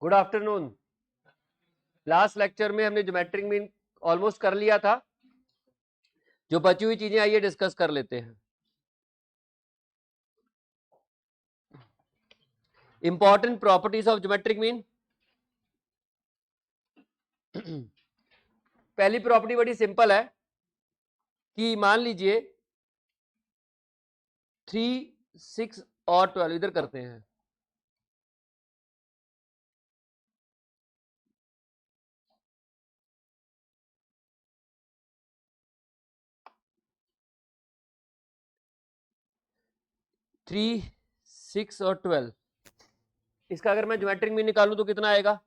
Good afternoon. Last lecture में हमने geometric mean almost कर लिया था। जो बची हुई चीजें आइए डिस्कस कर लेते हैं। Important properties of geometric mean. पहली प्रॉपर्टी बड़ी सिंपल है कि मान लीजिए 3, 6 और 12 इधर करते हैं। थ्री, 6 और 12, इसका अगर मैं ज्योमेट्रिक मीन निकालूं तो कितना आएगा?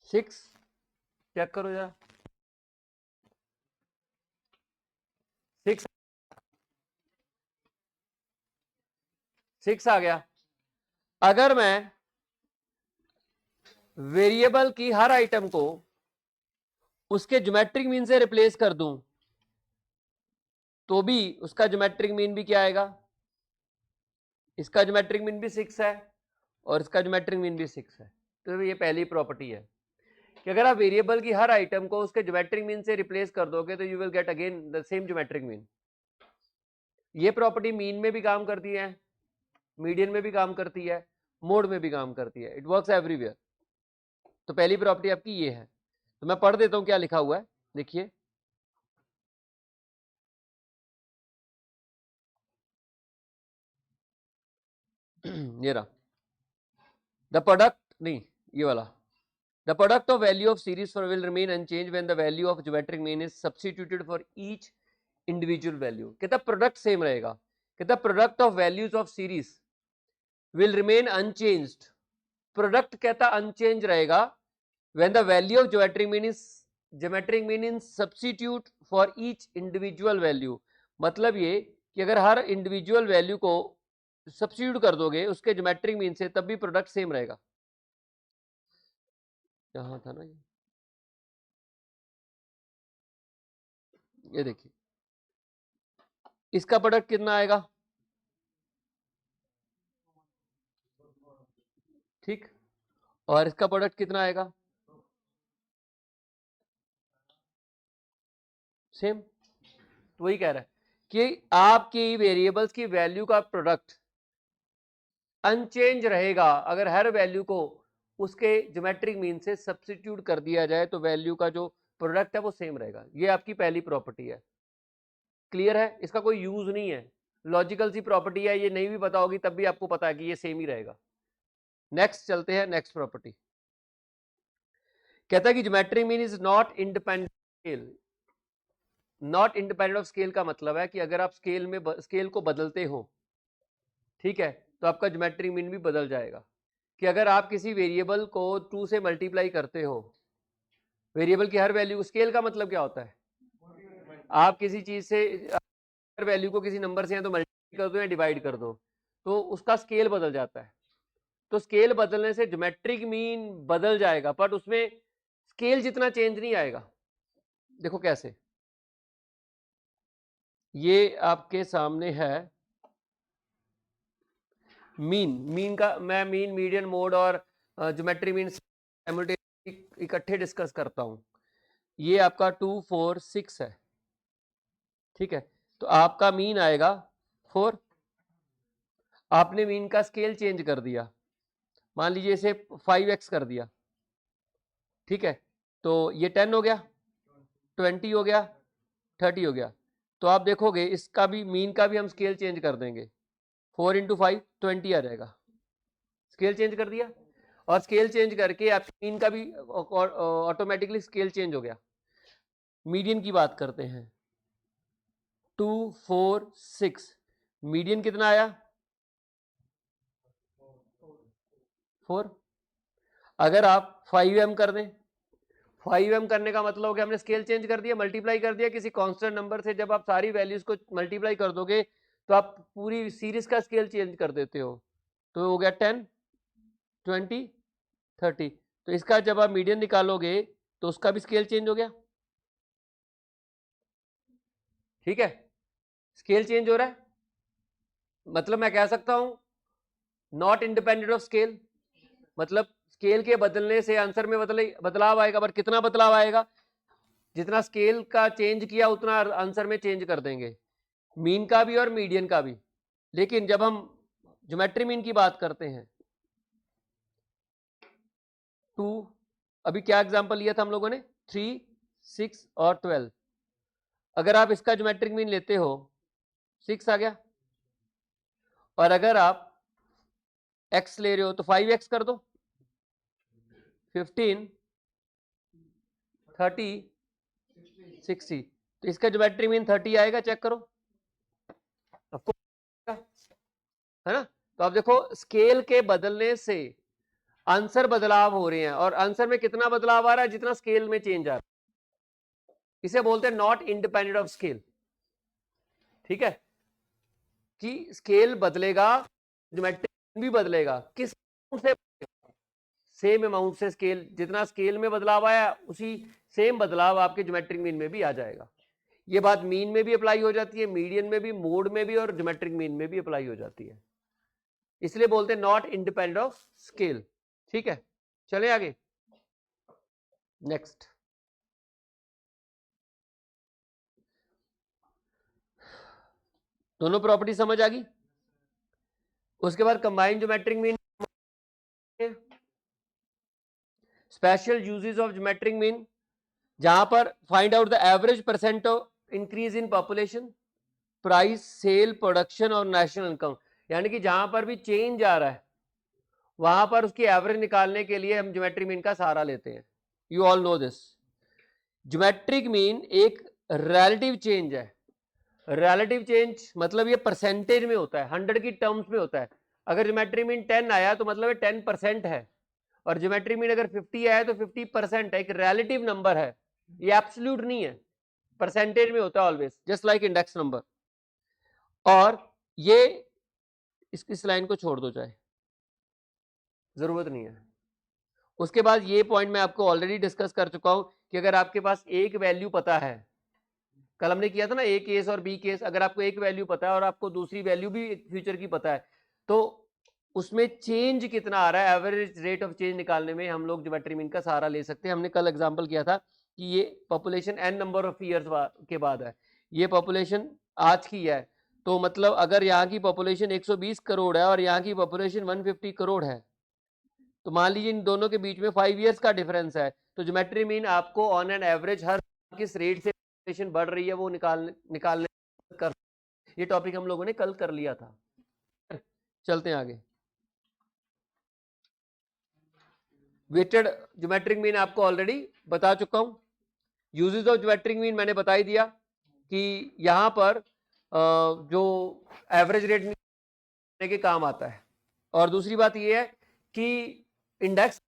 6, चेक करो जरा। 6 आ गया। अगर मैं वेरिएबल की हर आइटम को उसके ज्योमेट्रिक मीन से रिप्लेस कर दूं तो भी उसका ज्योमेट्रिक मीन भी क्या आएगा? इसका ज्योमेट्रिक मीन भी 6 है और इसका ज्योमेट्रिक मीन भी 6 है। तो ये पहली प्रॉपर्टी है कि अगर आप वेरिएबल की हर आइटम को उसके ज्योमेट्रिक मीन से रिप्लेस कर दोगे तो you will get again the same geometric mean. ये प्रॉपर्टी मीन में भी काम करती है, मीडियन में भी काम करती है, मोड में भी काम करती है। It works everywhere. तो पहली प्रॉपर्टी आपकी ये है। तो मैं पढ़ देता हूं क्या लिखा हुआ है, देखिए। ये रहा द प्रोडक्ट, नहीं ये वाला। The product of value of series for will remain unchanged when the value of geometric mean is substituted for each individual value. कहता प्रोडक्ट सेम रहेगा। कहता product of values of series will remain unchanged. Product कहता unchange रहेगा when the value of geometric mean is substitute for each individual value. मतलब ये कि अगर हर individual value को सब्स्टिट्यूट कर दोगे उसके ज्योमेट्रिक मीन से तब भी प्रोडक्ट सेम रहेगा। यहां था ना ये देखिए इसका प्रोडक्ट कितना आएगा? ठीक, और इसका प्रोडक्ट कितना आएगा? सेम। तो वही कह रहा है कि आपकी वेरिएबल्स की वैल्यू का प्रोडक्ट अनचेंज रहेगा अगर हर वैल्यू को उसके ज्योमेट्रिक मीन से सब्स्टिट्यूट कर दिया जाए तो वैल्यू का जो प्रोडक्ट है वो सेम रहेगा। ये आपकी पहली प्रॉपर्टी है। क्लियर है? इसका कोई यूज नहीं है, लॉजिकल सी प्रॉपर्टी है। ये नहीं भी पता होगी तब भी आपको पता है कि ये सेम ही रहेगा। नेक्स्ट चलते हैं, नेक्स्ट प्रॉपर्टी कहता है कि geometric mean is not independent scale. Not independent of scale का मतलब है कि अगर आप स्केल को बदलते हो, ठीक है, तो आपका ज्योमेट्रिक मीन भी बदल जाएगा। कि अगर आप किसी वेरिएबल को 2 से मल्टीप्लाई करते हो, वेरिएबल की हर वैल्यू, स्केल का मतलब क्या होता है? आप किसी चीज से हर वैल्यू को किसी नंबर से या तो मल्टीप्लाई कर दो या डिवाइड कर दो तो उसका स्केल बदल जाता है। तो स्केल बदलने से ज्योमेट्रिक मीन बदल जाएगा बट उसमें स्केल जितना चेंज नहीं आएगा। देखो कैसे, ये आपके सामने है मीन का मैं मीन, मीडियन, मोड और ज्योमेट्री मीन इकट्ठे डिस्कस करता हूं। ये आपका 2, 4, 6 है, ठीक है। तो आपका मीन आएगा 4। आपने मीन का स्केल चेंज कर दिया, मान लीजिए इसे 5x कर दिया, ठीक है। तो ये 10 हो गया, 20 हो गया, 30 हो गया। तो आप देखोगे इसका भी, मीन का भी हम स्केल चेंज कर देंगे। 4 × 5 20 आ जाएगा। स्केल चेंज कर दिया और स्केल चेंज करके आपकी मीन का भी ऑटोमेटिकली स्केल चेंज हो गया। मीडियन की बात करते हैं, 2, 4, 6, मीडियन कितना आया? 4। अगर आप 5m कर दें, 5m करने का मतलब हो गया हमने स्केल चेंज कर दिया, मल्टीप्लाई कर दिया किसी कांस्टेंट नंबर से। जब आप सारी वैल्यूज को मल्टीप्लाई कर दोगे तो आप पूरी सीरीज का स्केल चेंज कर देते हो। तो हो गया 10, 20, 30। तो इसका जब आप मीडियन निकालोगे तो उसका भी स्केल चेंज हो गया, ठीक है। स्केल चेंज हो रहा है, मतलब मैं कह सकता हूं नॉट इंडिपेंडेंट ऑफ स्केल, मतलब स्केल के बदलने से आंसर में बदलाव आएगा, पर कितना बदलाव आएगा, जितना स्केल का चेंज किया उतना आंसर में चेंज कर देंगे, मीन का भी और मीडियन का भी। लेकिन जब हम ज्योमेट्री मीन की बात करते हैं, 2, अभी क्या एग्जांपल लिया था हम लोगों ने, 3, 6 और 12, अगर आप इसका ज्योमेट्रिक मीन लेते हो 6 आ गया, और अगर आप x ले रहे हो तो 5x कर दो, 15, 30, 60, तो इसका ज्योमेट्रिक मीन 30 आएगा, चेक करो, है ना। तो आप देखो स्केल के बदलने से आंसर बदलाव हो रहे हैं, और आंसर में कितना बदलाव आ रहा है, जितना स्केल में चेंज आ रहा है, इसे बोलते हैं नॉट इंडिपेंडेंट ऑफ स्केल। ठीक है, कि स्केल बदलेगा, ज्योमेट्री भी बदलेगा, किस से, सेम अमाउंट से, स्केल जितना स्केल में बदलाव आया उसी सेम बदलाव आपके ज्योमेट्रिक मीन में भी आ जाएगा। ये बात मीन में भी अप्लाई हो जाती है, मीडियन में भी, मोड में भी, और ज्योमेट्रिक मीन में भी अप्लाई हो जाती है, इसलिए बोलते हैं नॉट इंडिपेंडेंट ऑफ स्केल। ठीक है, चले आगे, नेक्स्ट। दोनों प्रॉपर्टी समझ आ गई। उसके बाद combined geometric mean, special uses of geometric mean, जहां पर find out the average percent of increase in population, price, sale, production और नेशनल इनकम, यानी कि जहां पर भी चेंज आ रहा है वहां पर उसकी एवरेज निकालने के लिए हम ज्योमेट्रिक मीन का सहारा लेते हैं। You all know this. Geometric mean एक रिलेटिव चेंज है। रिलेटिव चेंज मतलब ये परसेंटेज में होता है, 100 की टर्म्स में होता है। अगर ज्योमेट्रिक मीन 10 आया तो मतलब 10% है, और ज्योमेट्रिक मीन अगर 50 आया तो 50% है, एक रिलेटिव नंबर है, ये एब्सोल्यूट नहीं है, परसेंटेज में होता है always, just like index number. और ये इस लाइन को छोड़ दो, चाहे जरूरत नहीं है। उसके बाद ये पॉइंट मैं आपको ऑलरेडी डिस्कस कर चुका हूं कि अगर आपके पास एक वैल्यू पता है, कल हमने किया था ना ए केस और बी केस, अगर आपको एक वैल्यू पता है और आपको दूसरी वैल्यू भी फ्यूचर की पता है, तो उसमें चेंज कितना आ रहा है, एवरेज रेट ऑफ चेंज निकालने में हम लोग ज्योमेट्रिक मीन का सहारा ले सकते हैं। हमने कल एग्जांपल किया था कि ये population n number of years के बाद है, ये पॉपुलेशन आज की है, तो मतलब अगर यहाँ की पॉपुलेशन 120 करोड़ है और यहाँ की पॉपुलेशन 150 करोड़ है, तो मान लीजिए इन दोनों के बीच में 5 इयर्स का डिफरेंस है, तो ज्योमेट्रिक मीन आपको ऑन एन एवरेज हर किस रेट से पॉपुलेशन बढ़ रही है वो निकालने कर, ये टॉपिक हम लोगों ने कल कर लिया था। चलते हैं आगे। वेटेड ज्योमेट्रिक मीन आपको ऑलरेडी बता चुका हूं। यूजेस ऑफ ज्योमेट्रिक मीन मैंने बता ही दिया कि यहां पर जो एवरेज रेट निकालने के काम आता है, और दूसरी बात यह है कि इंडेक्स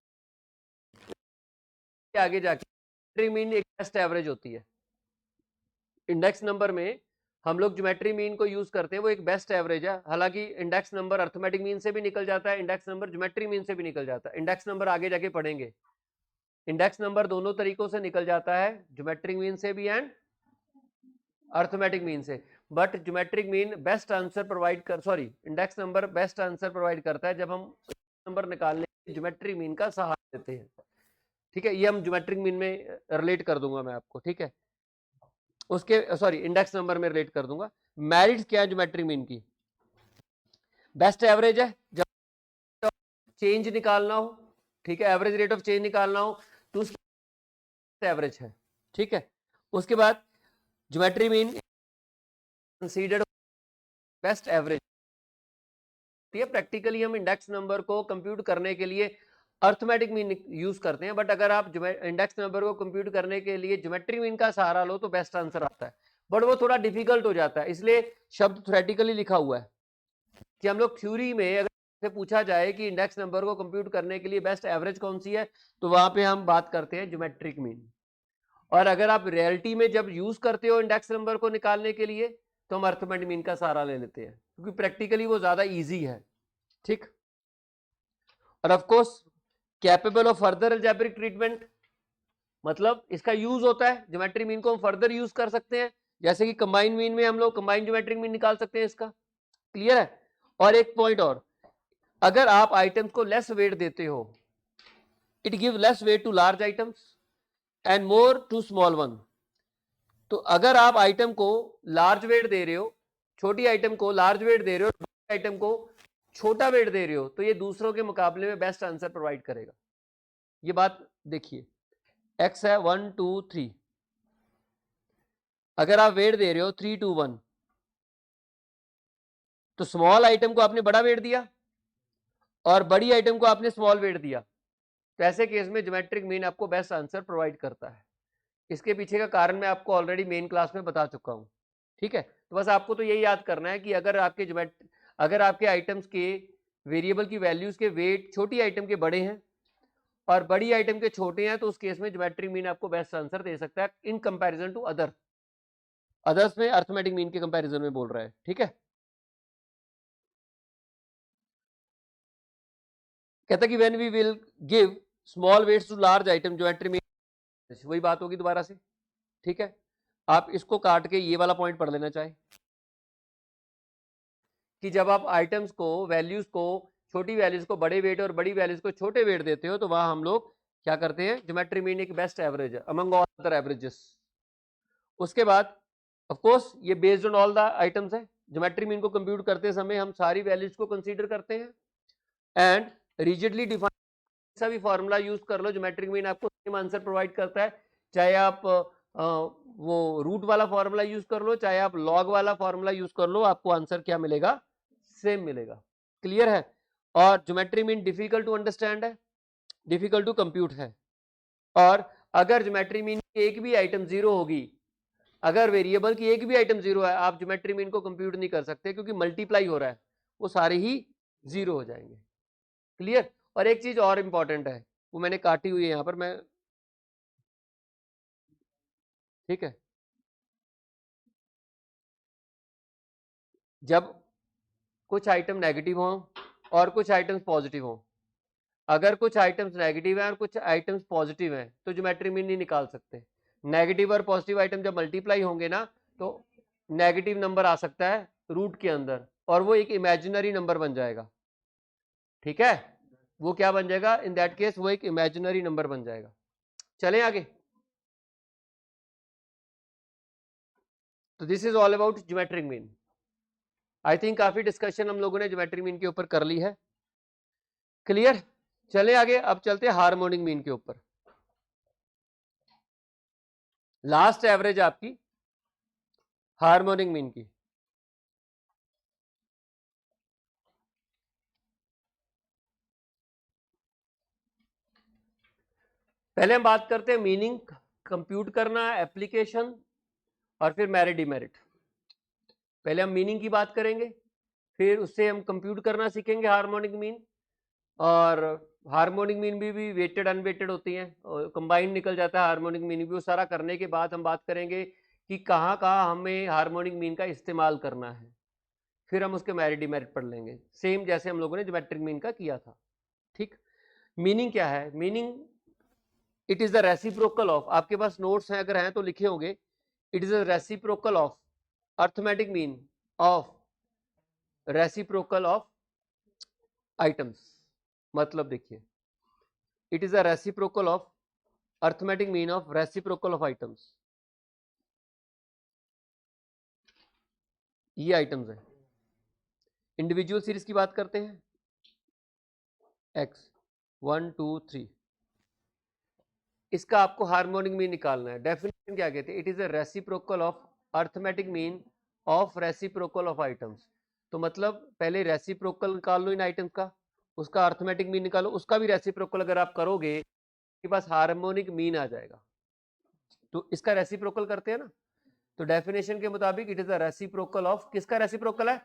आगे जाके ज्योमेट्रिक मीन एक बेस्ट एवरेज होती है। इंडेक्स नंबर में हम लोग ज्योमेट्रिक मीन को यूज करते हैं, वो एक बेस्ट एवरेज है। हालांकि इंडेक्स नंबर अर्थमेटिक मीन से भी निकल जाता है, इंडेक्स नंबर ज्योमेट्रिक मीन से भी निकल जाता है। इंडेक्स नंबर आगे जाके पढ़ेंगे, इंडेक्स नंबर दोनों तरीकों से निकल जाता है, ज्योमेट्रिक मीन से भी एंड अर्थमेटिक मीन से। But geometric mean best answer provide कर, sorry, index number best answer provide करता है जब हम नंबर निकालने ज्योमेट्रिक मीन का सहारा लेते हैं। ठीक है, ये हम ज्योमेट्रिक मीन में रिलेट कर दूंगा मैं आपको। ठीक है, उसके सॉरी इंडेक्स नंबर में रिलेट कर दूंगा। मेरिट्स क्या है ज्योमेट्रिक मीन की? बेस्ट एवरेज है, जब चेंज निकालना हो, ठीक है, एवरेज रेट ऑफ चेंज निकालना हो तो उसकी एवरेज है। ठीक है, उसके बाद geometric mean considered best average. Practically हम इंडेक्स नंबर को कंप्यूट करने के लिए अर्थमेटिक मीन यूज करते हैं, बट अगर आप इंडेक्स नंबर को कंप्यूट करने के लिए ज्योमेट्रिक मीन का सहारा लो तो बेस्ट आंसर आता है, बट वो थोड़ा डिफिकल्ट हो जाता है। इसलिए शब्द थ्योरेटिकली लिखा हुआ है कि हम लोग थ्योरी में अगर से पूछा जाए कि इंडेक्स नंबर को कंप्यूट करने के लिए बेस्ट एवरेज कौन सी है, तो वहां पे हम बात करते हैं ज्योमेट्रिक मीन। और अगर आप रियलिटी में जब यूज करते हो इंडेक्स नंबर को निकालने के लिए तो हम अर्थमेटिक मीन का सहारा ले लेते हैं, क्योंकि प्रैक्टिकली वो ज्यादा इजी है। ठीक, और of course capable of further algebraic treatment, मतलब इसका यूज होता है, ज्योमेट्रिक मीन को हम फर्दर यूज कर सकते हैं जैसे कि कंबाइंड मीन में हम लोग कंबाइंड ज्योमेट्रिक मीन निकाल सकते हैं इसका, क्लियर है। और एक पॉइंट और, अगर आप आइटम्स को लेस वेट देते हो, it give less weight to large items and more to small one. तो अगर आप आइटम को लार्ज वेट दे रहे हो, छोटी आइटम को लार्ज वेट दे रहे हो, बड़ी आइटम को छोटा वेट दे रहे हो, तो ये दूसरों के मुकाबले में बेस्ट आंसर प्रोवाइड करेगा। ये बात देखिए, x है 1 2 3, अगर आप वेट दे रहे हो 3 2 1, तो स्मॉल आइटम को आपने बड़ा वेट दिया और बड़ी आइटम को आपने स्मॉल वेट दिया, तो ऐसे केस में ज्योमेट्रिक मीन आपको बेस्ट आंसर प्रोवाइड करता है। इसके पीछे का कारण मैं आपको ऑलरेडी मेन क्लास में बता चुका हूं, ठीक है। तो बस आपको तो यही याद करना है कि अगर आपके आइटम्स के वेरिएबल की वैल्यूज के वेट छोटी आइटम के बड़े हैं और बड़ी आइटम के छोटे हैं, तो उस केस में ज्योमेट्रिक मीन आपको बेस्ट आंसर दे सकता है इन कंपैरिजन टू अदर्स में अर्थमेटिक मीन के कंपैरिजन में बोल रहा है, ठीक है। कहता कि when we will give small weights to large item geometric mean, वही बात होगी दोबारा से, ठीक है। आप इसको काट के ये वाला पॉइंट पढ़ लेना चाहे कि जब आप आइटम्स को वैल्यूज को छोटी वैल्यूज को बड़े वेट और बड़ी वैल्यूज को छोटे वेट देते हो, तो वहां हम लोग क्या करते हैं, ज्योमेट्रिक मीन एक बेस्ट एवरेज है अमंग ऑल अदर एवरेजेस। उसके बाद ऑफ कोर्स ये based on all the items है, ज्योमेट्रिक मीन को कंप्यूट करते समय हम सारी वैल्यूज को कंसीडर करते हैं एंड रिजिडली डिफाइन सा भी फॉर्मूला यूज कर लो, ज्योमेट्रिक मीन आपको सेम आंसर प्रोवाइड करता है। चाहे आप वो रूट वाला फॉर्मूला यूज कर लो, चाहे आप लॉग वाला फॉर्मूला यूज कर लो, आपको आंसर क्या मिलेगा, सेम मिलेगा, क्लियर है। और geometric mean difficult to understand है, डिफिकल्ट टू कंप्यूट है। और अगर ज्योमेट्रिक मीन की एक भी आइटम जीरो होगी, अगर वेरिएबल की एक भी आइटम जीरो है, आप ज्योमेट्रिक मीन को कंप्यूट नहीं कर सकते, क्योंकि मल्टीप्लाई हो रहा है, वो सारे ही जीरो हो जाएंगे, क्लियर। और एक चीज और इंपॉर्टेंट है, वो मैंने काटी हुई है यहां पर, मैं, ठीक है। जब कुछ आइटम नेगेटिव हो और कुछ आइटम्स पॉजिटिव हो, अगर कुछ आइटम्स नेगेटिव हैं और कुछ आइटम्स पॉजिटिव हैं, तो ज्योमेट्रिक मीन नहीं निकाल सकते। नेगेटिव और पॉजिटिव आइटम जब मल्टीप्लाई होंगे ना, तो नेगेटिव नंबर आ सकता है रूट के अंदर, और वो एक इमेजिनरी नंबर बन जाएगा, ठीक है। वो क्या बन जाएगा, इन दैट केस वो एक इमेजिनरी नंबर बन जाएगा। चलें आगे। तो this is all about geometric mean. I think काफी डिस्कशन हम लोगों ने ज्योमेट्रिक मीन के ऊपर कर ली है, क्लियर। चले आगे, अब चलते हैं हार्मोनिक मीन के ऊपर। लास्ट एवरेज आपकी हार्मोनिक मीन की। पहले हम बात करते हैं मीनिंग कंप्यूट करना, एप्लीकेशन और फिर मेरिट डिमेरिट। पहले हम मीनिंग की बात करेंगे, फिर उससे हम कंप्यूट करना सीखेंगे हार्मोनिक मीन। और हार्मोनिक मीन भी वेटेड अनवेटेड होती हैं, और कंबाइंड निकल जाता है हार्मोनिक मीन भी। वो सारा करने के बाद हम बात करेंगे कि कहाँ कहाँ हमें हार्मोनिक मीन का इस्तेमाल करना है, फिर हम उसके मेरिट डिमेरिट पढ़ लेंगे, सेम जैसे हम लोगों ने ज्योमेट्रिक मीन का किया था, ठीक। मीनिंग क्या है, meaning it is the reciprocal of, आपके पास नोट्स हैं अगर हैं तो लिखे होंगे, it is a reciprocal of arithmetic mean of reciprocal of items. मतलब देखिए, it is a reciprocal of arithmetic mean of reciprocal of items. ये आइटम्स है, इंडिविजुअल सीरीज की बात करते हैं, x 1 2 3, इसका आपको हार्मोनिक मीन निकालना है। डेफिनेशन क्या कहते हैं, it is a reciprocal of arithmetic mean of reciprocal of items. तो मतलब पहले रेसिप्रोकल निकाल लो इन आइटम्स का, उसका अर्थमेटिक मीन निकालो, उसका भी रेसिप्रोकल अगर आप करोगे, आपके पास हार्मोनिक मीन आ जाएगा। तो इसका रेसिप्रोकल करते हैं ना, तो डेफिनेशन के मुताबिक it is a reciprocal of, किसका रेसिप्रोकल है,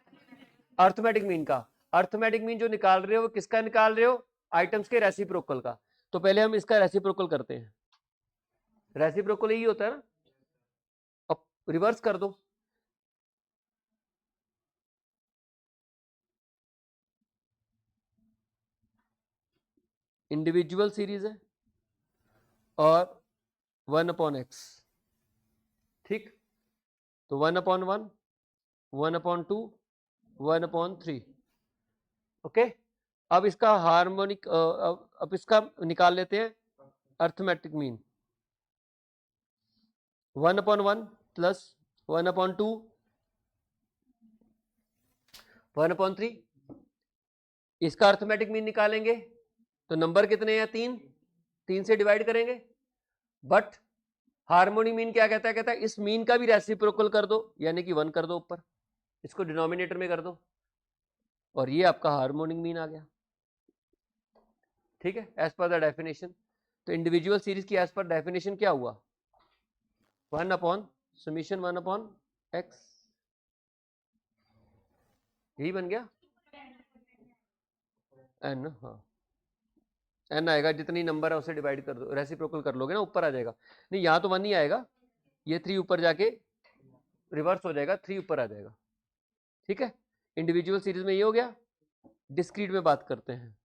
अर्थमेटिक मीन का। अर्थमेटिक मीन जो निकाल रहे हो वो किसका निकाल रहे हो, आइटम्स के रेसिप्रोकल का। तो पहले हम इसका रेसिप्रोकल करते हैं, रेसिप्रोकल यही होता है ना, अब रिवर्स कर दो, इंडिविजुअल सीरीज है और 1/x, ठीक। तो 1/1, 1/2, 1/3। ओके, अब इसका हार्मोनिक अब इसका निकाल लेते हैं अर्थमेटिक मीन। 1/1 प्लस 1/2, 1/3। इसका अर्थमेटिक मीन निकालेंगे तो नंबर कितने हैं? 3 से डिवाइड करेंगे। बट हार्मोनिक मीन क्या कहता है? कहता है इस मीन का भी रेसिप्रोकल कर दो, यानी कि 1 कर दो ऊपर, इसको डिनोमिनेटर में कर दो, और ये आपका हार्मोनिक मीन आ गया। ठीक है, एज पर द डेफिनेशन। तो इंडिविजुअल सीरीज की एज पर डेफिनेशन क्या हुआ? 1/(x) यही बन गया n। हाँ, n आएगा, जितनी नंबर है उसे डिवाइड कर दो, रेसिप्रोकल कर लोगे ना, ऊपर आ जाएगा। नहीं, यहाँ तो 1 ही आएगा, ये 3 ऊपर जाके रिवर्स हो जाएगा, 3 ऊपर आ जाएगा। ठीक है, इंडिविजुअल सीरीज में ये हो गया। डिस्क्रीट में बात करते हैं।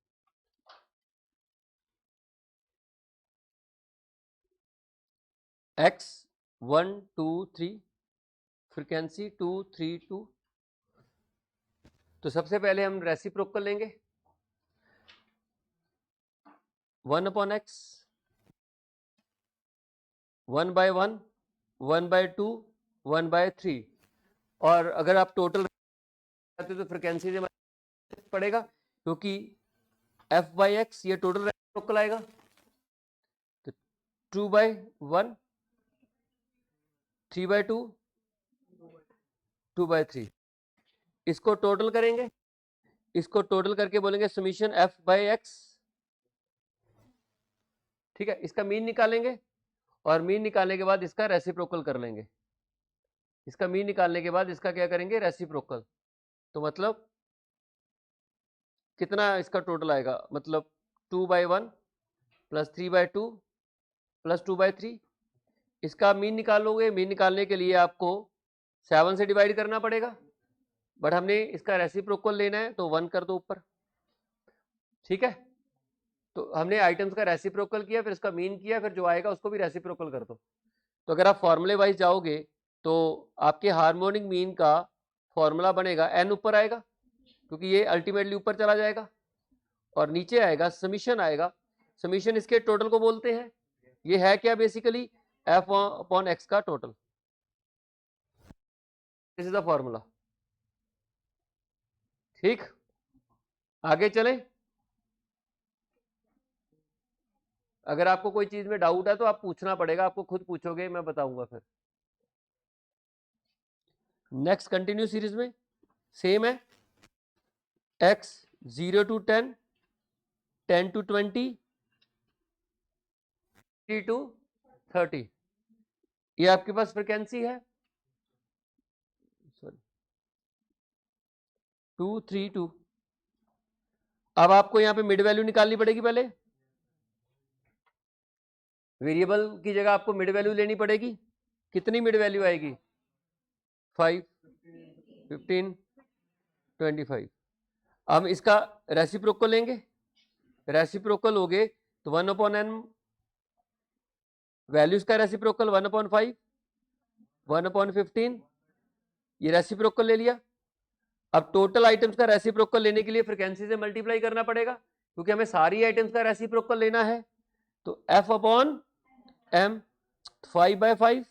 x 1 2 3, frequency 2 3 2। तो सबसे पहले हम रेसिप्रोकल लेंगे। 1/x, 1/1, 1/2, 1/3। और अगर आप टोटल तो फ्रीक्वेंसी से पड़ेगा, क्योंकि f/x ये टोटल रेसिप्रोकल आएगा। तो 2/1, 3/2, 2/3। इसको टोटल करेंगे, इसको टोटल करके बोलेंगे समीशन f/x। ठीक है, इसका मीन निकालेंगे, और मीन निकालने के बाद इसका रेसिप्रोकल कर लेंगे। इसका मीन निकालने के बाद इसका क्या करेंगे? रेसिप्रोकल। तो मतलब कितना इसका टोटल आएगा? मतलब 2/1 प्लस 3/2 प्लस 2/3। इसका मीन निकालोगे, मीन निकालने के लिए आपको 7 से डिवाइड करना पड़ेगा, बट हमने इसका रेसिप्रोकल लेना है तो 1 कर दो ऊपर। ठीक है, तो हमने आइटम्स का रेसिप्रोकल किया, फिर इसका मीन किया, फिर जो आएगा उसको भी रेसिप्रोकल कर दो। तो अगर आप फॉर्मूले वाइज जाओगे तो आपके हार्मोनिक मीन का फॉर्मूला बनेगा, n ऊपर आएगा क्योंकि ये अल्टीमेटली ऊपर चला जाएगा, और नीचे आएगा समीशन आएगा। समीशन इसके टोटल को बोलते हैं। ये है क्या? बेसिकली f/x का total. This is the formula. ठीक, आगे चलें। अगर आपको कोई चीज में डाउट है तो आप पूछना पड़ेगा, आपको खुद पूछोगे, मैं बताऊंगा फिर। नेक्स्ट कंटिन्यू सीरीज में सेम है, x 0 to 10, 10 to 20, 30 to 30। ये आपके पास फ्रीक्वेंसी है 2 3 2। अब आपको यहाँ पे मिड वैल्यू निकालनी पड़ेगी। पहले वेरिएबल की जगह आपको मिड वैल्यू लेनी पड़ेगी। कितनी मिड वैल्यू आएगी? 5, 15, 25। हम इसका रेसिप्रोकल लेंगे। रेसिप्रोकल हो गए तो 1/n, वैल्यूज का रेसिप्रोकल 1/5, 1/15, ये रेसिप्रोकल ले लिया। अब टोटल आइटम्स का रेसिप्रोकल लेने के लिए फ्रीक्वेंसी से मल्टीप्लाई करना पड़ेगा, क्योंकि हमें सारी आइटम्स का रेसिप्रोकल लेना है। तो f/m 5/5,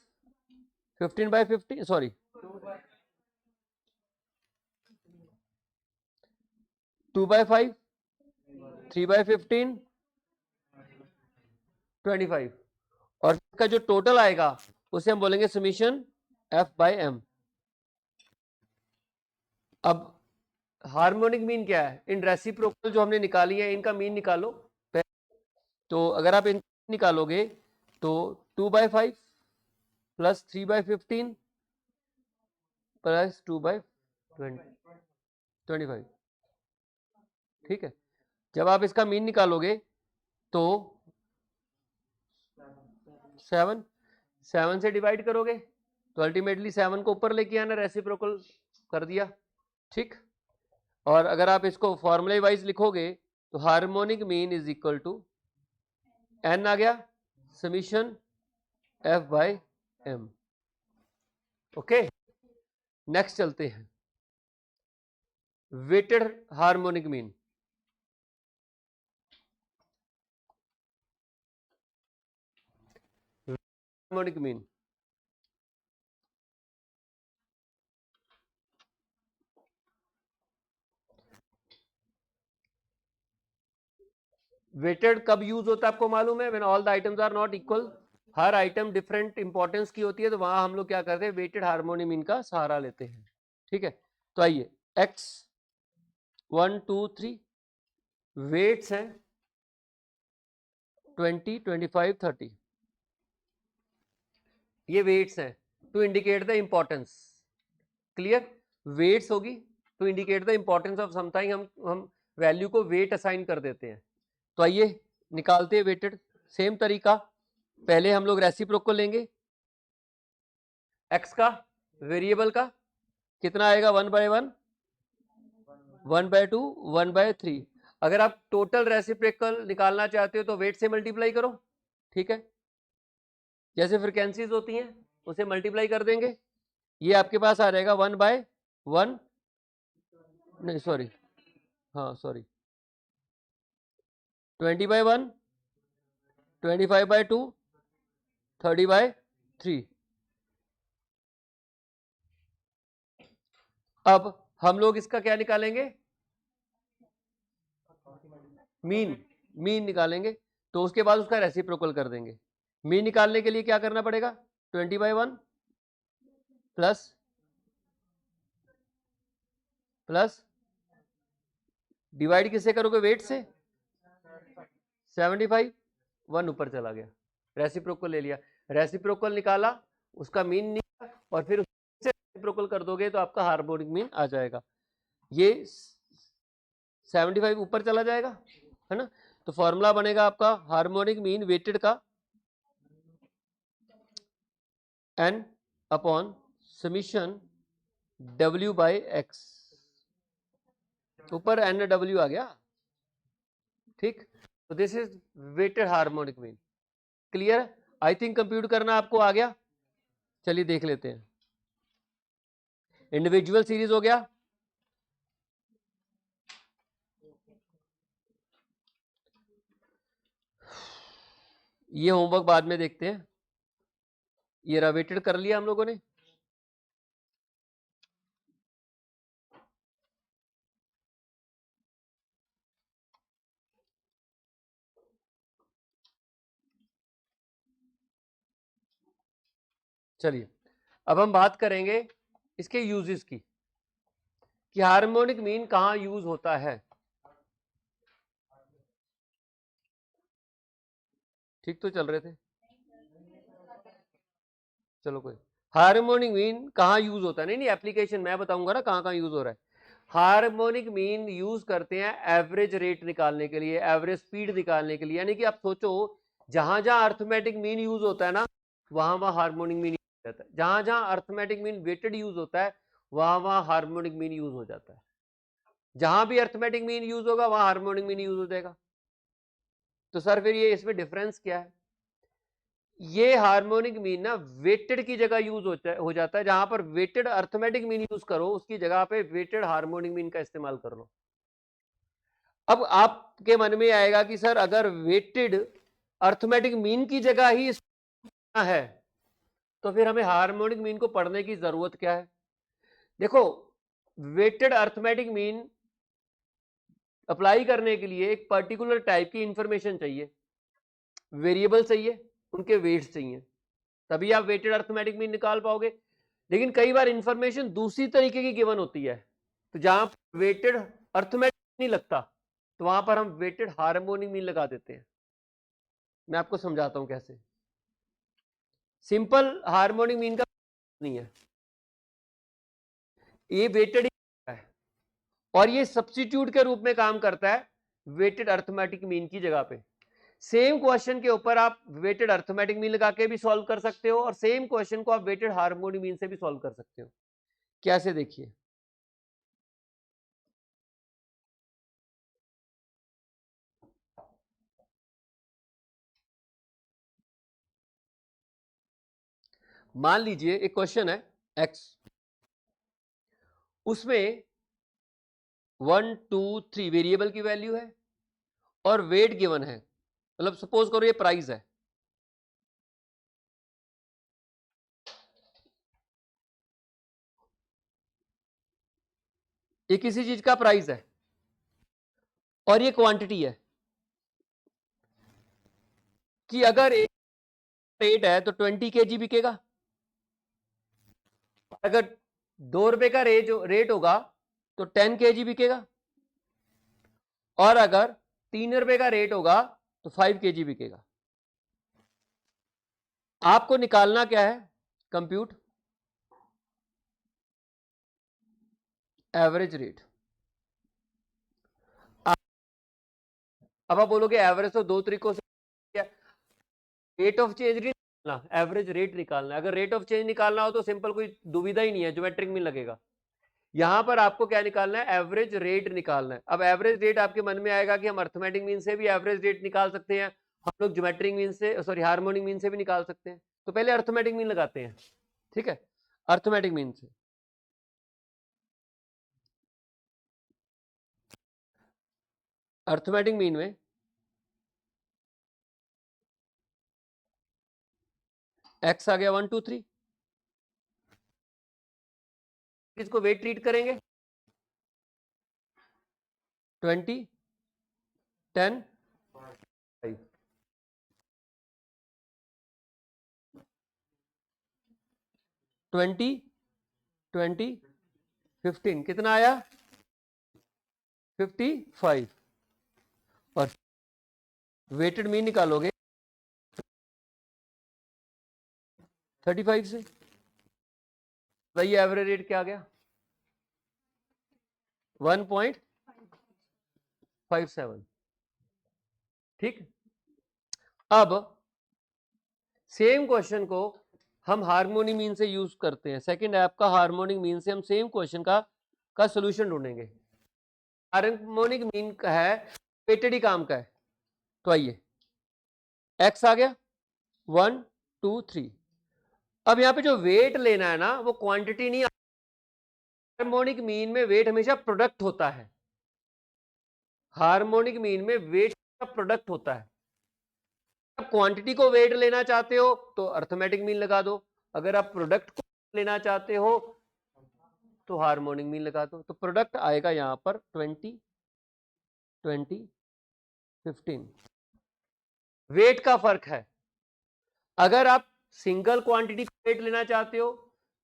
15/15, सॉरी 2/5, 3/15, 25। और इसका जो टोटल आएगा उसे हम बोलेंगे समीशन f/m। अब हार्मोनिक मीन क्या है? इन रेसिप्रोकल जो हमने निकाली है इनका मीन निकालो। तो अगर आप इन निकालोगे तो 2/5 प्लस 3/15 प्लस 2/25। ठीक है, जब आप इसका मीन निकालोगे तो 7 से डिवाइड करोगे तो अल्टीमेटली 7 को ऊपर लेके आना, रेसिप्रोकल कर दिया। ठीक, और अगर आप इसको फॉर्मूले वाइज लिखोगे तो harmonic mean is equal to n आ गया समीशन f/m। ओके, नेक्स्ट चलते हैं, weighted harmonic mean. Harmonic mean weighted कब यूज होता है आपको मालूम है? When all the items are not equal, हर आइटम डिफरेंट इंपॉर्टेंस की होती है, तो वहां हम लोग क्या करते हैं, वेटेड हार्मोनिक मीन का सहारा लेते हैं। ठीक है, तो आइए, x 1 2 3 वेट्स हैं 20 25 30, ये वेट्स हैं to indicate the importance. Clear? Weights होगी to indicate the importance of something, हम वैल्यू को वेट असाइन कर देते हैं। तो आइए निकालते हैं वेटेड। सेम तरीका, पहले हम लोग रेसिप्रोकल लेंगे, x का, वेरिएबल का कितना आएगा, 1/1 1/2 1/3। अगर आप टोटल रेसिप्रोकल निकालना चाहते हो तो वेट से मल्टीप्लाई करो। ठीक है, जैसे फ्रिक्वेंसीज होती हैं उसे मल्टीप्लाई कर देंगे, ये आपके पास आ जाएगा 1/1, नहीं सॉरी, हाँ सॉरी, 20/1 25/2 30/3। अब हम लोग इसका क्या निकालेंगे, मीन, मीन निकालेंगे, तो उसके बाद उसका रेसिप्रोकल कर देंगे। मीन निकालने के लिए क्या करना पड़ेगा, 20/1 प्लस प्लस डिवाइड किससे करोगे, वेट से, 75, 1 ऊपर चला गया, रेसिप्रोकल ले लिया, रेसिप्रोकल निकाला, उसका मीन निकाला, और फिर उससे रेसिप्रोकल कर दोगे तो आपका हार्मोनिक मीन आ जाएगा। ये 75 ऊपर चला जाएगा, है ना? तो फॉर्मूला बनेगा आपका हार्मोनिक मीन वेटेड का n upon summation w by x, ऊपर n w आ गया। ठीक, तो this is weighted harmonic mean. Clear? I think compute करना आपको आ गया। चलिए देख लेते हैं, इंडिविजुअल सीरीज हो गया, ये होमवर्क बाद में देखते हैं। ये वेटेड कर लिया हम लोगों ने, चलिए अब हम बात करेंगे इसके यूजेस की, कि हार्मोनिक मीन कहां यूज होता है। ठीक तो चल रहे थे, चलो कोई, हार्मोनिक मीन कहां यूज होता है, नहीं नहीं एप्लीकेशन मैं बताऊंगा ना कहां कहां यूज हो रहा है। हार्मोनिक मीन यूज करते हैं एवरेज रेट निकालने के लिए, एवरेज स्पीड निकालने के लिए, यानी कि आप सोचो जहां जहां अर्थमेटिक मीन यूज होता है ना, वहां वहां हार्मोनिक मीन यूज हो जाता है, जहां जहां अर्थमेटिक मीन वेटेड यूज होता है वहां वहां हार्मोनिक मीन यूज हो जाता है। जहां भी अर्थमेटिक मीन यूज होगा वहां हार्मोनिक मीन यूज हो जाएगा। तो सर फिर ये इसमें डिफरेंस क्या है? ये हार्मोनिक मीन ना वेटेड की जगह यूज हो जाता है, जहां पर वेटेड अर्थमेटिक मीन यूज करो उसकी जगह पे वेटेड हार्मोनिक मीन का इस्तेमाल कर लो। अब आपके मन में आएगा कि सर अगर वेटेड अर्थमेटिक मीन की जगह ही है तो फिर हमें हार्मोनिक मीन को पढ़ने की जरूरत क्या है? देखो, वेटेड अर्थमेटिक मीन अप्लाई करने के लिए एक पर्टिकुलर टाइप की इंफॉर्मेशन चाहिए, वेरिएबल चाहिए, उनके वेट्स चाहिए, तभी आप वेटेड अर्थमेटिक मीन निकाल पाओगे। लेकिन कई बार इंफॉर्मेशन दूसरी तरीके की गिवन होती है, तो जहां वेटेड अर्थमेटिक नहीं लगता तो वहां पर हम वेटेड हार्मोनिक मीन लगा देते हैं। मैं आपको समझाता हूं कैसे। सिंपल हार्मोनिक मीन का नहीं है, ये वेटेड है, और ये सब्स्टिट्यूट के रूप में काम करता है वेटेड अर्थमेटिक मीन की जगह पे। सेम क्वेश्चन के ऊपर आप वेटेड अर्थमेटिक मीन लगा के भी सॉल्व कर सकते हो, और सेम क्वेश्चन को आप वेटेड हार्मोनिक मीन से भी सॉल्व कर सकते हो। कैसे, देखिए, मान लीजिए एक क्वेश्चन है, x उसमें 1 2 3 वेरिएबल की वैल्यू है और वेट गिवन है, मतलब सपोज करो ये प्राइस है, ये किसी चीज का प्राइस है और ये क्वांटिटी है कि अगर एक रेट है तो 20 kg बिकेगा, अगर 2 रुपए का रेट होगा तो 10 kg बिकेगा, और अगर 3 रुपए का रेट होगा तो 5 kg बिकेगा। आपको निकालना क्या है? Compute average rate. अब आप बोलोगे एवरेज तो दो तरीकों से, रेट ऑफ चेंज नहीं निकालना, एवरेज रेट निकालना है। अगर रेट ऑफ चेंज निकालना हो तो सिंपल, कोई दुविधा ही नहीं है, ज्योमेट्रिक मीन लगेगा। यहां पर आपको क्या निकालना है? एवरेज रेट निकालना है। अब एवरेज रेट आपके मन में आएगा कि हम अर्थमेटिक मीन से भी एवरेज रेट निकाल सकते हैं, हम लोग ज्योमेट्रिक मीन से, सॉरी हार्मोनिक मीन से भी निकाल सकते हैं। तो पहले अर्थमेटिक मीन लगाते हैं, ठीक है? अर्थमेटिक मीन से अर्थमेटिक मीन में एक्स आ गया 1 2 3, इसको वेट ट्रीट करेंगे 20 10 5, 20 20 15, कितना आया? 55। और वेटेड मीन निकालोगे 35 से, बताइए एवरेज रेट क्या आ गया? 1.57। ठीक। अब सेम क्वेश्चन को हम हार्मोनिक मीन से यूज करते हैं। सेकंड ऐप का हार्मोनिक मीन से हम सेम क्वेश्चन का सॉल्यूशन ढूंढेंगे। हार्मोनिक मीन का है, वेटेड ही काम का है। तो आइए, एक्स आ गया 1 2 3। अब यहां पे जो वेट लेना है ना, वो क्वांटिटी नहीं, हार्मोनिक मीन में वेट हमेशा प्रोडक्ट होता है। हार्मोनिक मीन में वेट का प्रोडक्ट होता है। आप क्वांटिटी को वेट लेना चाहते हो तो अर्थमेटिक मीन लगा दो, अगर आप प्रोडक्ट को लेना चाहते हो तो हार्मोनिक मीन लगा दो। तो प्रोडक्ट आएगा यहां पर 20 20 15। वेट का फर्क है। अगर आप सिंगल क्वांटिटी को वेट लेना चाहते हो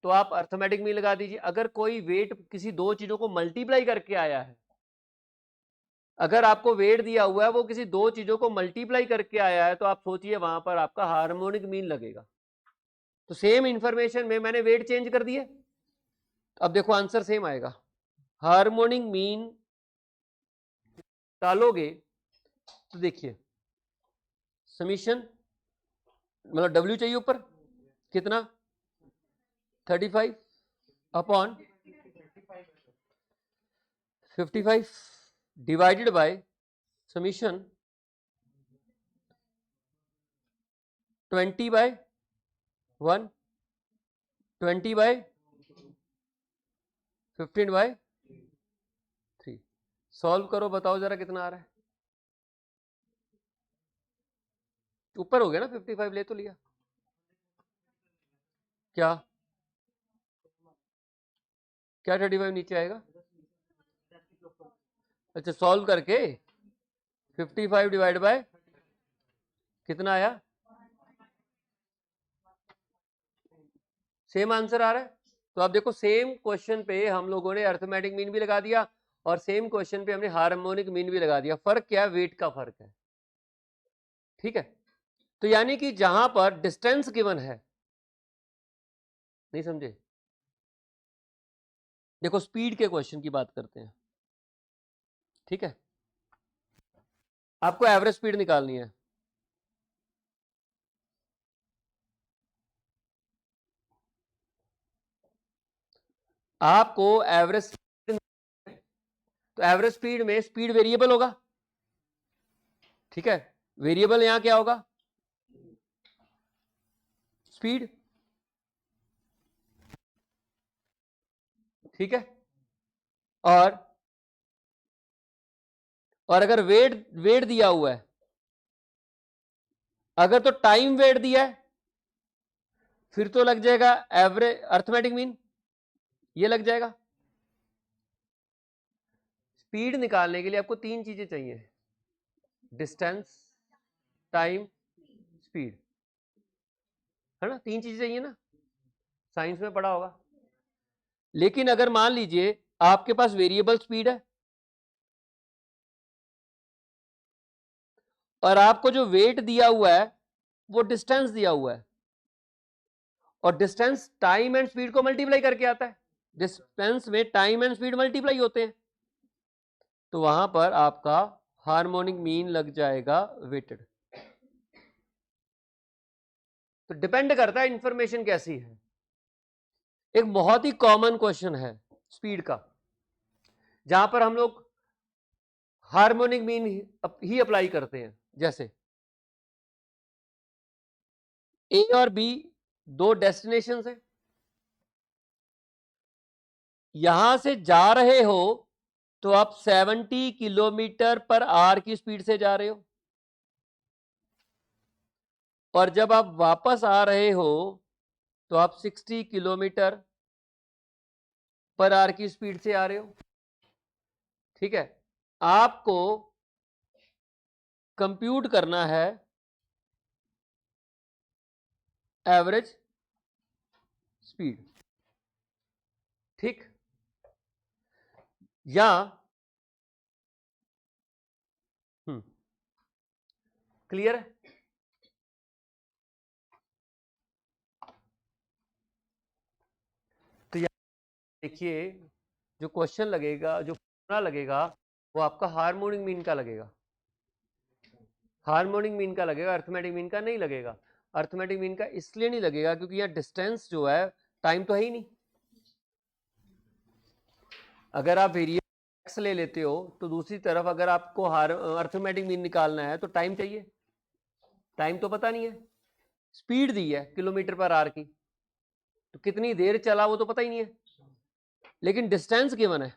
तो आप अर्थमेटिक मीन लगा दीजिए। अगर कोई वेट किसी दो चीजों को मल्टीप्लाई करके आया है, अगर आपको वेट दिया हुआ है वो किसी दो चीजों को मल्टीप्लाई करके आया है, तो आप सोचिए वहां पर आपका हार्मोनिक मीन लगेगा। तो सेम इंफॉर्मेशन में मैंने वेट चेंज कर दिए, अब देखो आंसर सेम आएगा। हार्मोनिक मीन डालोगे तो देखिए समीशन, मतलब डब्ल्यू चाहिए ऊपर, कितना? 35 upon 55 divided by summation 20 by 1 20 by 15 by 3। Solve करो, बताओ जरा कितना आ रहा है। ऊपर हो गया ना, 55 ले तो लिया, क्या क्या 35 नीचे आएगा? अच्छा, सॉल्व करके 55 डिवाइड बाय कितना आया? सेम आंसर आ रहा है। तो आप देखो सेम क्वेश्चन पे हम लोगों ने अर्थमेटिक मीन भी लगा दिया और सेम क्वेश्चन पे हमने हार्मोनिक मीन भी लगा दिया। फर्क क्या है? वेट का फर्क है। ठीक है, तो यानी कि जहां पर डिस्टेंस गिवन है, नहीं समझे? देखो स्पीड के क्वेश्चन की बात करते हैं, ठीक है? आपको एवरेज स्पीड निकालनी है। आपको एवरेज, तो एवरेज स्पीड में स्पीड वेरिएबल होगा, ठीक है? वेरिएबल यहां क्या होगा? स्पीड, ठीक है? और अगर वेट दिया हुआ है, अगर तो टाइम वेट दिया है फिर तो लग जाएगा एवरेज अर्थमेटिक मीन, ये लग जाएगा। स्पीड निकालने के लिए आपको तीन चीजें चाहिए, डिस्टेंस, टाइम, स्पीड, है ना, तीन चीजें चाहिए ना, साइंस में पढ़ा होगा। लेकिन अगर मान लीजिए आपके पास वेरिएबल स्पीड है और आपको जो वेट दिया हुआ है वो डिस्टेंस दिया हुआ है, और डिस्टेंस टाइम एंड स्पीड को मल्टीप्लाई करके आता है, डिस्टेंस में टाइम एंड स्पीड मल्टीप्लाई होते हैं, तो वहां पर आपका हार्मोनिक मीन लग जाएगा वेटेड। तो डिपेंड करता है इंफॉर्मेशन कैसी है। एक बहुत ही कॉमन क्वेश्चन है स्पीड का, जहां पर हम लोग हार्मोनिक मीन ही अप्लाई करते हैं। जैसे ए और बी दो डेस्टिनेशंस हैं, यहां से जा रहे हो तो आप 70 किलोमीटर पर आवर की स्पीड से जा रहे हो, और जब आप वापस आ रहे हो तो आप 60 किलोमीटर पर आवर की स्पीड से आ रहे हो। ठीक है, आपको कंप्यूट करना है एवरेज स्पीड। ठीक, या क्लियर है? तो देखिए जो क्वेश्चन लगेगा, जो फॉर्मूला लगेगा वो आपका हार्मोनिक मीन का लगेगा, हार्मोनिक मीन का लगेगा, अर्थमेटिक मीन का नहीं लगेगा। अर्थमेटिक मीन का इसलिए नहीं लगेगा क्योंकि यहाँ डिस्टेंस जो है, टाइम तो है ही नहीं। अगर आप वेरिएबल एक्स ले लेते हो तो दूसरी तरफ अगर आपको अर्थमेटिक मीन निकालना है तो टाइम चाहिए, टाइम तो पता नहीं है। स्पीड दी है किलोमीटर पर आवर की, तो कितनी देर चला वो तो पता ही नहीं है, लेकिन डिस्टेंस गिवन है।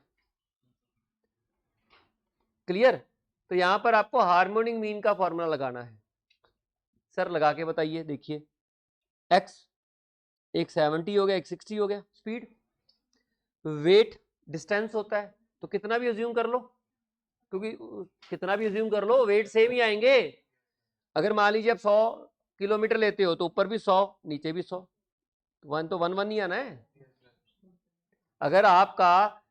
क्लियर? तो यहां पर आपको हार्मोनिक मीन का फॉर्मूला लगाना है। सर लगा के बताइए। देखिए एक्स, एक 70 हो गया, एक 60 हो गया स्पीड, वेट डिस्टेंस होता है, तो कितना भी अज्यूम कर लो, क्योंकि कितना भी अज्यूम कर लो वेट सेम ही आएंगे। अगर मान लीजिए आप 100 किलोमीटर लेते हो तो ऊपर भी 100 नीचे भी 100, तो वन वन ही आना है। अगर आपका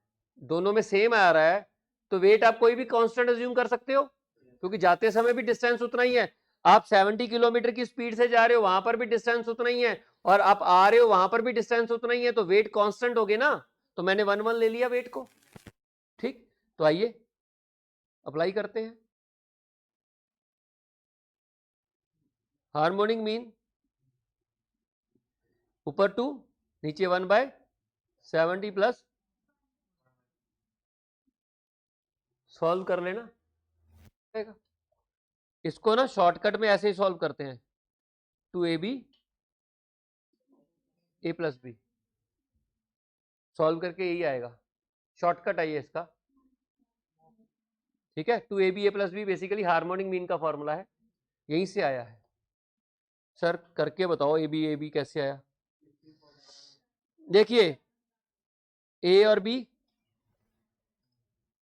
दोनों में सेम आ रहा है तो वेट आप कोई भी कांस्टेंट अज्यूम कर सकते हो, क्योंकि जाते समय भी डिस्टेंस उतना ही है। आप 70 किलोमीटर की स्पीड से जा रहे हो, वहां पर भी डिस्टेंस उतना ही है, और आप आ रहे हो वहां पर भी डिस्टेंस उतना ही है, तो वेट कांस्टेंट हो गए ना, तो मैंने 1 1 ले लिया वेट को। ठीक, तो आइए अप्लाई करते हैं। हार्मोनिक मीन ऊपर 2 नीचे 1/70 प्लस, सॉल्व कर लेना। इसको ना शॉर्टकट में ऐसे ही सॉल्व करते हैं, 2ab a plus B, solve करके यही आएगा, शॉर्टकट है ये इसका। ठीक है, 2ab a plus B basically harmonic mean का फॉर्मूला है, यहीं से आया है। सर करके बताओ ए बी कैसे आया। देखिए ए और बी,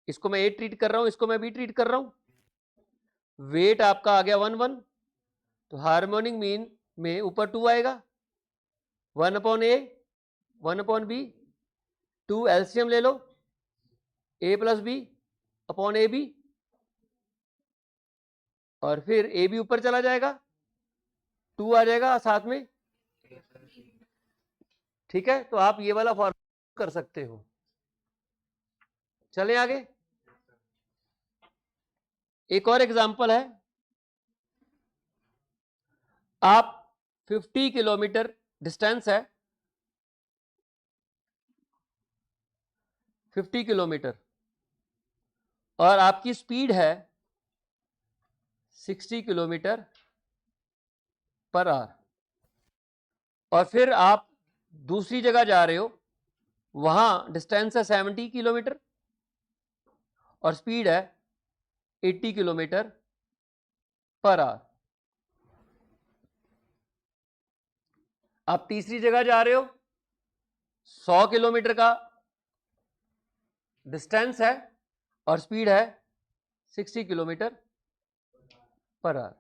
इसको मैं ए ट्रीट कर रहा हूं, इसको मैं बी ट्रीट कर रहा हूं। वेट आपका आ गया 1 1, तो हार्मोनिक मीन में ऊपर 2 आएगा, 1 upon A 1 upon B, 2 LCM ले लो, A plus B upon A B, और फिर ए बी ऊपर चला जाएगा, 2 आ जाएगा साथ में। ठीक है, तो आप ये वाला फॉर्मूला कर सकते हो। चलें आगे, एक और एग्जांपल है। आप 50 किलोमीटर डिस्टेंस है, 50 किलोमीटर, और आपकी स्पीड है 60 किलोमीटर पर आवर, और फिर आप दूसरी जगह जा रहे हो, वहां डिस्टेंस है 70 किलोमीटर, और स्पीड है 80 किलोमीटर पर आवर। आप तीसरी जगह जा रहे हो, 100 किलोमीटर का डिस्टेंस है और स्पीड है 60 किलोमीटर पर आवर।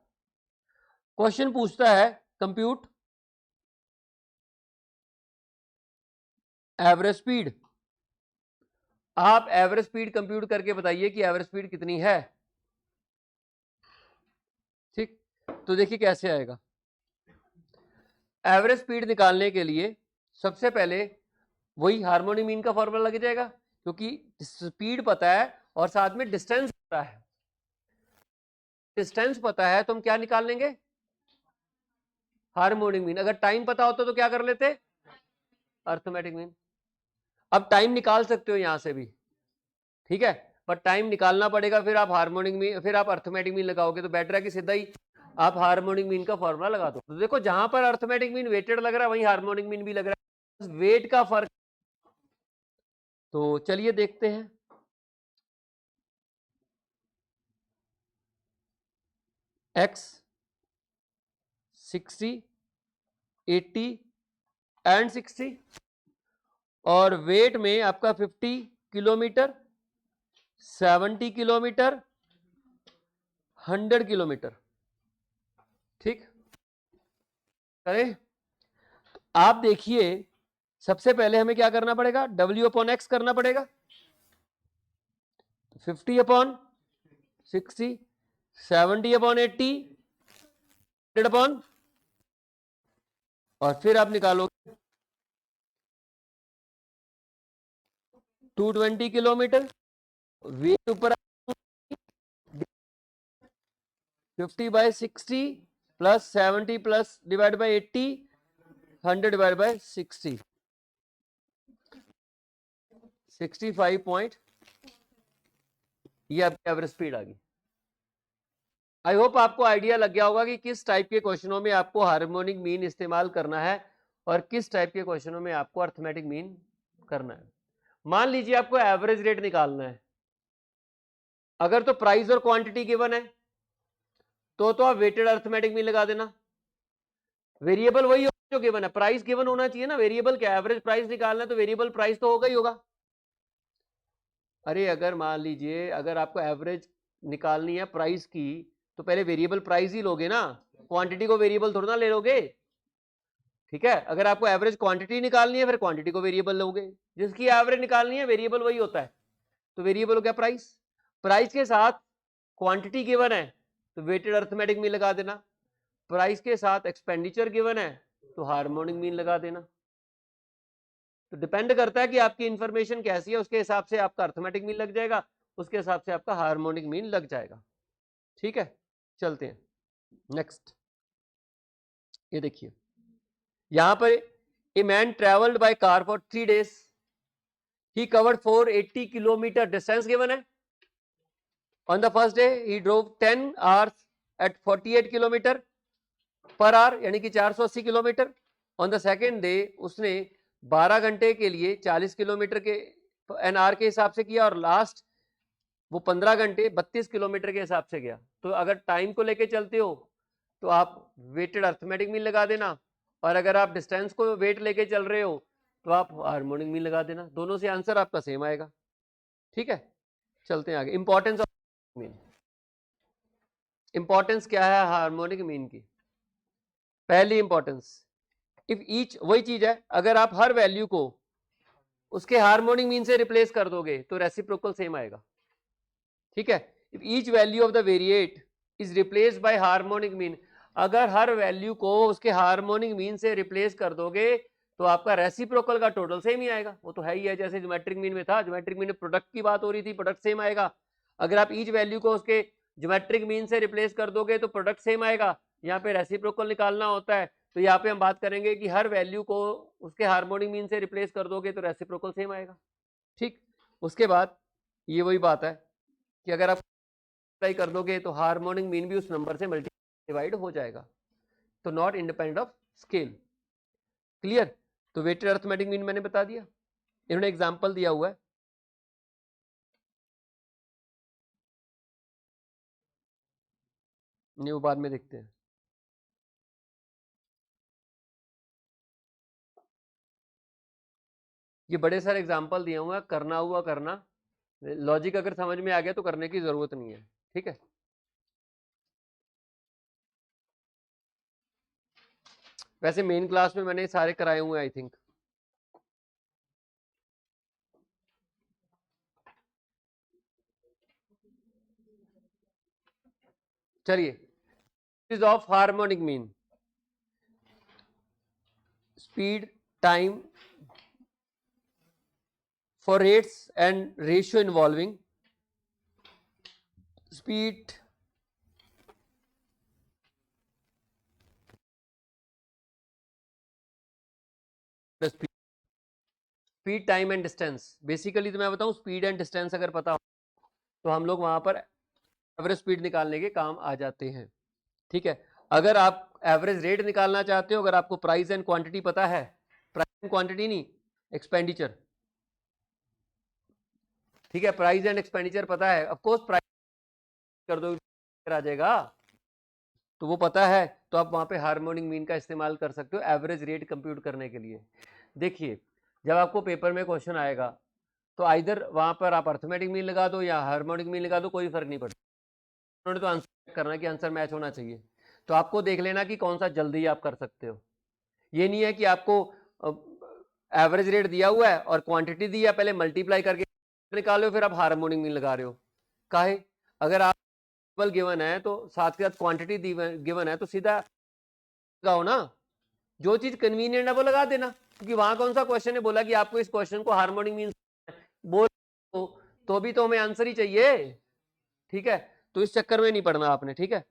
क्वेश्चन पूछता है कंप्यूट एवरेज स्पीड। आप एवरेज स्पीड कंप्यूट करके बताइए कि एवरेज स्पीड कितनी है। ठीक, तो देखिए कैसे आएगा। एवरेज स्पीड निकालने के लिए सबसे पहले वही हार्मोनिक मीन का फॉर्मूला लग जाएगा, क्योंकि स्पीड पता है और साथ में डिस्टेंस पता है। डिस्टेंस पता है तो हम क्या निकाल लेंगे, हार्मोनिक मीन। अगर टाइम पता होता तो क्या कर लेते, अर्थमेटिक मीन। अब टाइम निकाल सकते हो यहां से भी, ठीक है, पर टाइम निकालना पड़ेगा, फिर आप हार्मोनिक मीन, फिर आप अर्थमेटिक मीन लगाओगे, तो बेटर है कि सीधा ही आप हार्मोनिक मीन का फॉर्मूला लगा दो। तो देखो जहां पर अर्थमेटिक मीन वेटेड लग रहा है वहीं हार्मोनिक मीन भी लग रहा है, वेट का फर्क। तो चलिए देखते हैं। x 60 80 एंड 60 और वेट में आपका 50 किलोमीटर 70 किलोमीटर 100 किलोमीटर। ठीक, करें। आप देखिए सबसे पहले हमें क्या करना पड़ेगा, W/X करना पड़ेगा। 50/60 70/80 100 और फिर आप निकालोगे 220 किलोमीटर। वेट ऊपर 50/60 plus 70 plus divide by 80 100 divide by 60 65 ये आपकी एवरेज स्पीड आ गई। आई होप आपको आइडिया लग गया होगा कि किस टाइप के क्वेश्चनों में आपको हार्मोनिक मीन इस्तेमाल करना है और किस टाइप के क्वेश्चनों में आपको अर्थमेटिक मीन करना है। मान लीजिए आपको एवरेज रेट निकालना है, अगर तो प्राइस और क्वांटिटी गिवन है तो आप वेटेड अर्थमेटिक मीन लगा देना। वेरिएबल वही जो गिवन है, प्राइस गिवन होना चाहिए ना। वेरिएबल क्या, एवरेज प्राइस निकालना है तो वेरिएबल प्राइस तो होगा ही होगा। अरे अगर मान लीजिए अगर आपको एवरेज निकालनी है प्राइस की, तो पहले वेरिएबल प्राइस ही लोगे ना, क्वांटिटी को वेरिएबल थोड़ा ना ले लोगे। ठीक है, अगर आपको एवरेज क्वांटिटी निकालनी है फिर क्वांटिटी को वेरिएबल लोगे, जिसकी एवरेज निकालनी है वेरिएबल वही होता है। तो वेरिएबल हो गया प्राइस, प्राइस के साथ क्वांटिटी गिवन है तो वेटेड अर्थमेटिक मीन लगा देना, प्राइस के साथ एक्सपेंडिचर गिवन है तो हार्मोनिक मीन लगा देना। तो डिपेंड करता है कि आपकी इंफॉर्मेशन कैसी है, उसके हिसाब से आपका अर्थमेटिक मीन लग जाएगा, उसके हिसाब से आपका हार्मोनिक मीन लग जाएगा। ठीक है, चलते हैं नेक्स्ट। ये देखिए यहां पर a man travelled by car for 3 days, he covered 480 kilometre, distance given है। On the first day he drove 10 hours at 48 kilometre per hour, यानी कि 480 kilometre. On the second day उसने 12 घंटे के लिए 40 किलोमीटर के एन आर के हिसाब से किया, और लास्ट वो 15 घंटे 32 किलोमीटर के हिसाब से गया। तो अगर टाइम को लेके चलते हो तो आप वेटेड अर्थमेटिक मीन लगा देना, और अगर आप डिस्टेंस को वेट लेके चल रहे हो तो आप हार्मोनिक मीन लगा देना। दोनों से आंसर आपका सेम आएगा। ठीक है, चलते हैं आगे। इंपॉर्टेंस ऑफ मीन, इंपॉर्टेंस क्या है हार्मोनिक मीन की। पहली इंपॉर्टेंस, इफ ईच, वही चीज है, अगर आप हर वैल्यू को उसके हार्मोनिक मीन से रिप्लेस कर दोगे तो रेसिप्रोकल सेम आएगा। ठीक है, if each value of the variate is replaced by harmonic mean, अगर हर वैल्यू को उसके हार्मोनिक मीन से रिप्लेस कर दोगे तो आपका रेसिप्रोकल का टोटल सेम ही आएगा। वो तो है ही है, जैसे ज्योमेट्रिक मीन में था, ज्योमेट्रिक मीन में प्रोडक्ट की बात हो रही थी, प्रोडक्ट सेम आएगा। अगर आप ईच वैल्यू को उसके ज्योमेट्रिक मीन से रिप्लेस कर दोगे तो प्रोडक्ट सेम आएगा। यहाँ पे रेसिप्रोकल निकालना होता है, तो यहाँ पे हम बात करेंगे कि हर वैल्यू को उसके हार्मोनिक मीन से रिप्लेस कर दोगे तो रेसिप्रोकल सेम आएगा। ठीक, उसके बाद ये वही बात है कि अगर आप मल्टीप्लाई कर दोगे तो हार्मोनिक मीन भी उस नंबर से डिवाइड हो जाएगा, तो not independent of scale. Clear. तो वेटेड अर्थमेटिक मीन मैंने बता दिया, इन्होंने एग्जांपल दिया हुआ है। नहीं, वो बाद में देखते हैं। ये बड़े सारे एग्जांपल दिए हुए हैं, करना हुआ करना, लॉजिक अगर समझ में आ गया तो करने की जरूरत नहीं है, ठीक है। वैसे मेन क्लास में मैंने सारे कराए हुए आई थिंक। चलिए, is of harmonic mean, speed, time for rates and ratio involving speed, speed, time and distance. Basically तो मैं बताऊं, स्पीड एंड डिस्टेंस अगर पता हो तो हम लोग वहां पर एवरेज स्पीड निकालने के काम आ जाते हैं, ठीक है। अगर आप एवरेज रेट निकालना चाहते हो, अगर आपको प्राइस एंड क्वांटिटी पता है, प्राइस एंड क्वांटिटी नहीं, एक्सपेंडिचर, ठीक है, प्राइस एंड एक्सपेंडिचर पता है, ऑफ कोर्स प्राइस कर दो आ जाएगा, तो वो पता है, तो आप वहां पे हार्मोनिक मीन का इस्तेमाल कर सकते हो एवरेज रेट कंप्यूट करने के लिए। देखिए, जब आपको पेपर में क्वेश्चन आएगा तो आइदर वहां पर आप अर्थमेटिक मीन लगा दो या हार्मोनिक मीन लगा दो, कोई फर्क नहीं पड़ता, उन्होंने तो आंसर करना कि आंसर मैच होना चाहिए। तो आपको देख लेना कि कौन सा जल्दी आप कर सकते हो। ये नहीं है कि आपको एवरेज रेट दिया हुआ है और क्वांटिटी दी है, पहले मल्टीप्लाई करके निकालो, फिर आप हार्मोनिक मीन लगा रहे हो। काहे? अगर आप गिवन है तो साथ के साथ क्वांटिटी गिवन है तो सीधा लगाओ ना, जो चीज कन्वीनियंट है वो लगा देना, क्योंकि वहां कौन सा क्वेश्चन है बोला कि आपको इस क्वेश्चन को हार्मोनिक मीन बोल तो भी तो हमें आंसर ही चाहिए, ठीक है। तो इस चक्कर में नहीं पढ़ना आपने, ठीक है।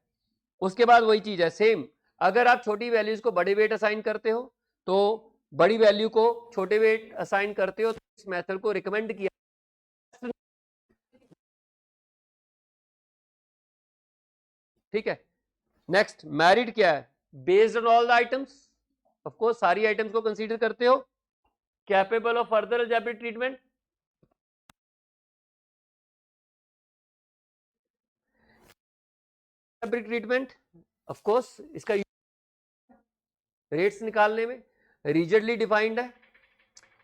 उसके बाद वही चीज है सेम, अगर आप छोटी वैल्यूज को बड़े वेट असाइन करते हो तो बड़ी वैल्यू को छोटे वेट असाइन करते हो, तो इस मेथड को रिकमेंड किया, ठीक है। नेक्स्ट, मैरिड क्या है? Based on all the items, of course सारी आइटम्स को कंसीडर करते हो, capable of further algebraic treatment, algebraic treatment, of course इसका रेट्स निकालने में रिजिडली डिफाइंड है,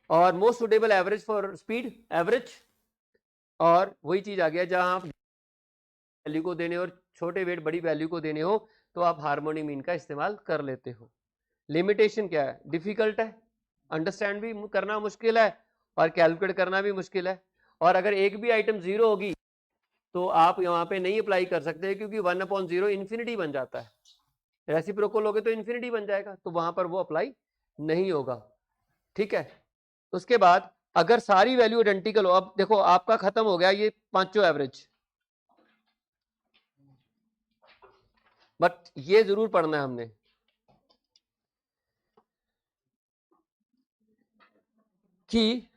और most suitable average for speed average, और वही चीज आ गया जहां आप वैल्यू को देने और छोटे वेट बड़ी वैल्यू को देने हो तो आप हार्मोनिक मीन का इस्तेमाल कर लेते हो। लिमिटेशन क्या है? डिफिकल्ट है, अंडरस्टैंड भी करना मुश्किल है और कैलकुलेट करना भी मुश्किल है, और अगर एक भी आइटम जीरो होगी तो आप यहाँ पे नहीं अप्लाई कर सकते, क्योंकि 1/0 इन्फिनिटी बन जाता है, रेसिप्रोकल हो गए तो इन्फिनिटी बन जाएगा, तो वहां पर वो अप्लाई नहीं होगा, ठीक है। उसके बाद अगर सारी वैल्यू आइडेंटिकल हो, अब देखो आपका खत्म हो गया ये पांचों एवरेज, बट ये जरूर पढ़ना है हमने कि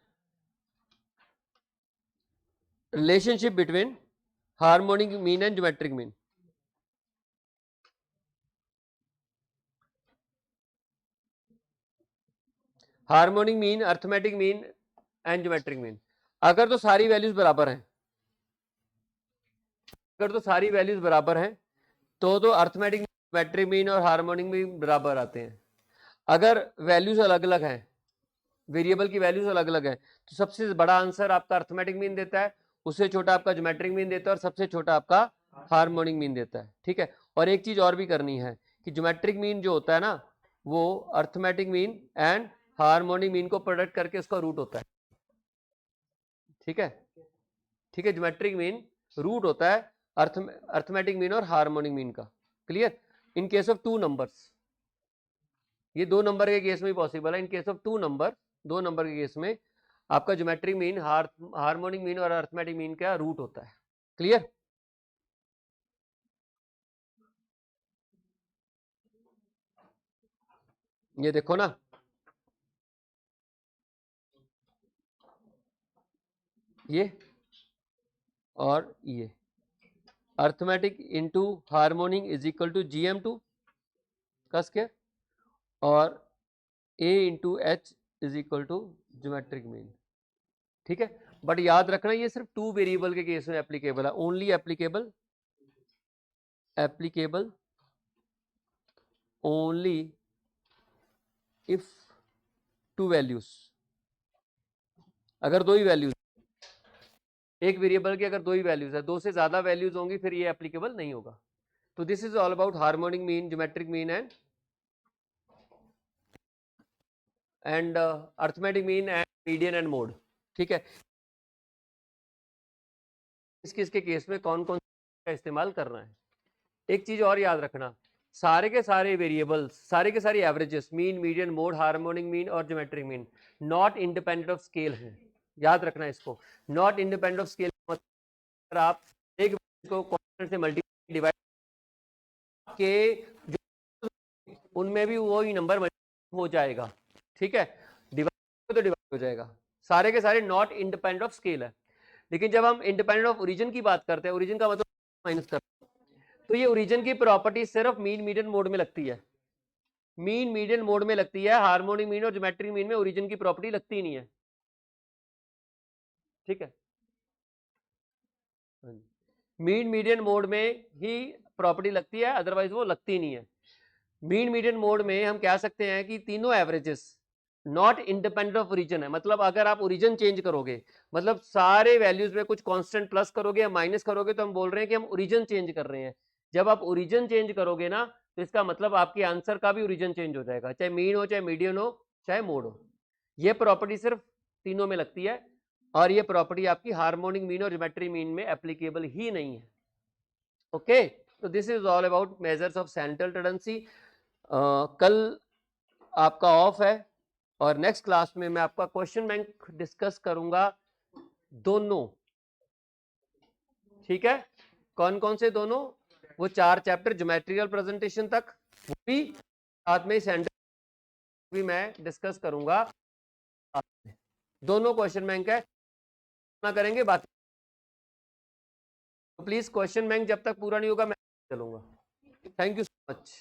relationship between harmonic mean and geometric mean, harmonic mean, arithmetic mean and geometric mean, अगर तो सारी वैल्यूज बराबर हैं, अगर तो सारी वैल्यूज बराबर हैं तो अर्थमेटिक ज्योमेट्रिक मीन और हार्मोनिक मीन बराबर आते हैं। अगर वैल्यूज अलग अलग हैं, वेरिएबल की वैल्यूज अलग अलग है, तो सबसे बड़ा आंसर आपका अर्थमेटिक मीन देता है, उससे छोटा आपका ज्योमेट्रिक मीन देता है, और सबसे छोटा आपका हार्मोनिक मीन देता है, ठीक है। और एक चीज और भी करनी है कि ज्योमेट्रिक मीन जो होता है ना, वो arithmetic mean and harmonic mean को प्रोडक्ट करके उसका रूट होता है, ठीक है, ठीक है। ज्योमेट्रिक मीन रूट होता है अर्थमेटिक मीन और हार्मोनिक मीन का, clear. In case of two numbers, ये दो नंबर के केस में ही पॉसिबल है, in case of two number, दो नंबर के केस में आपका ज्योमेट्रिक मीन हार्मोनिक मीन और अर्थमेटिक मीन का रूट होता है, क्लियर। ये देखो ना, ये और ये arithmetic into harmonic is equal to GM2 का स्क्वायर, और A into H is equal to geometric mean, ठीक है। बट याद रखना ये सिर्फ टू वेरिएबल के केस में एप्लीकेबल है, only applicable applicable only if two values, अगर दो ही वैल्यूज, एक वेरिएबल की अगर दो ही वैल्यूज है, दो से ज्यादा वैल्यूज होंगी फिर ये एप्लीकेबल नहीं होगा। तो this is all about harmonic mean, geometric mean and arithmetic mean and median and mode. ठीक है, इसके केस में कौन कौन का इस्तेमाल करना है। एक चीज और याद रखना, सारे के सारे वेरिएबल्स, सारे के सारे averages, mean, median, mode, harmonic mean और geometric mean not independent of scale है। याद रखना इसको, नॉट इंडिपेंडेंट ऑफ स्केल मतलब आप एक को कांस्टेंट से मल्टीप्लाई डिवाइड के उनमें भी वही नंबर हो जाएगा। ठीक है, डिवाइड तो डिवाइड हो जाएगा, सारे के सारे नॉट इंडिपेंडेंट ऑफ स्केल है। लेकिन जब हम इंडिपेंडेंट ऑफ ओरिजिन की बात करते हैं, ओरिजिन का मतलब माइनस करते हैं, तो ये ओरिजिन की प्रॉपर्टी सिर्फ मीन मीडियन मोड में लगती है, मीन मीडियन मोड में लगती है। हार्मोनिक मीन और ज्योमेट्रिक मीन में ओरिजिन की प्रॉपर्टी लगती नहीं है। ठीक है, मीन मीडियन मोड में ही प्रॉपर्टी लगती है, अदरवाइज वो लगती नहीं है। मीन मीडियन मोड में हम कह सकते हैं कि तीनों averages not independent of origin है। मतलब अगर आप ओरिजिन चेंज करोगे, मतलब सारे वैल्यूज में कुछ कांस्टेंट प्लस करोगे या माइनस करोगे, तो हम बोल रहे हैं कि हम ओरिजिन चेंज कर रहे हैं। जब आप ओरिजिन चेंज करोगे ना, तो इसका मतलब आपके आंसर का भी ओरिजिन चेंज हो जाएगा, चाहे मीन हो, चाहे मीडियन हो, चाहे मोड हो। ये प्रॉपर्टी सिर्फ तीनों में लगती है, और ये प्रॉपर्टी आपकी हार्मोनिक मीन और ज्योमेट्रिक मीन में एप्लीकेबल ही नहीं है। ओके, तो this is all about measures of central tendency. कल आपका ऑफ है, और नेक्स्ट क्लास में मैं आपका क्वेश्चन बैंक डिस्कस करूंगा दोनों। ठीक है, कौन कौन से दोनों? वो 4 चैप्टर ज्योमेट्रिकल प्रेजेंटेशन तक, वो भी साथ में सेंटर भी मैं डिस्कस करूंगा। दोनों क्वेश्चन बैंक है ना करेंगे बाकी, तो प्लीज क्वेश्चन बैंक जब तक पूरा नहीं होगा मैं चलूंगा। Thank you so much.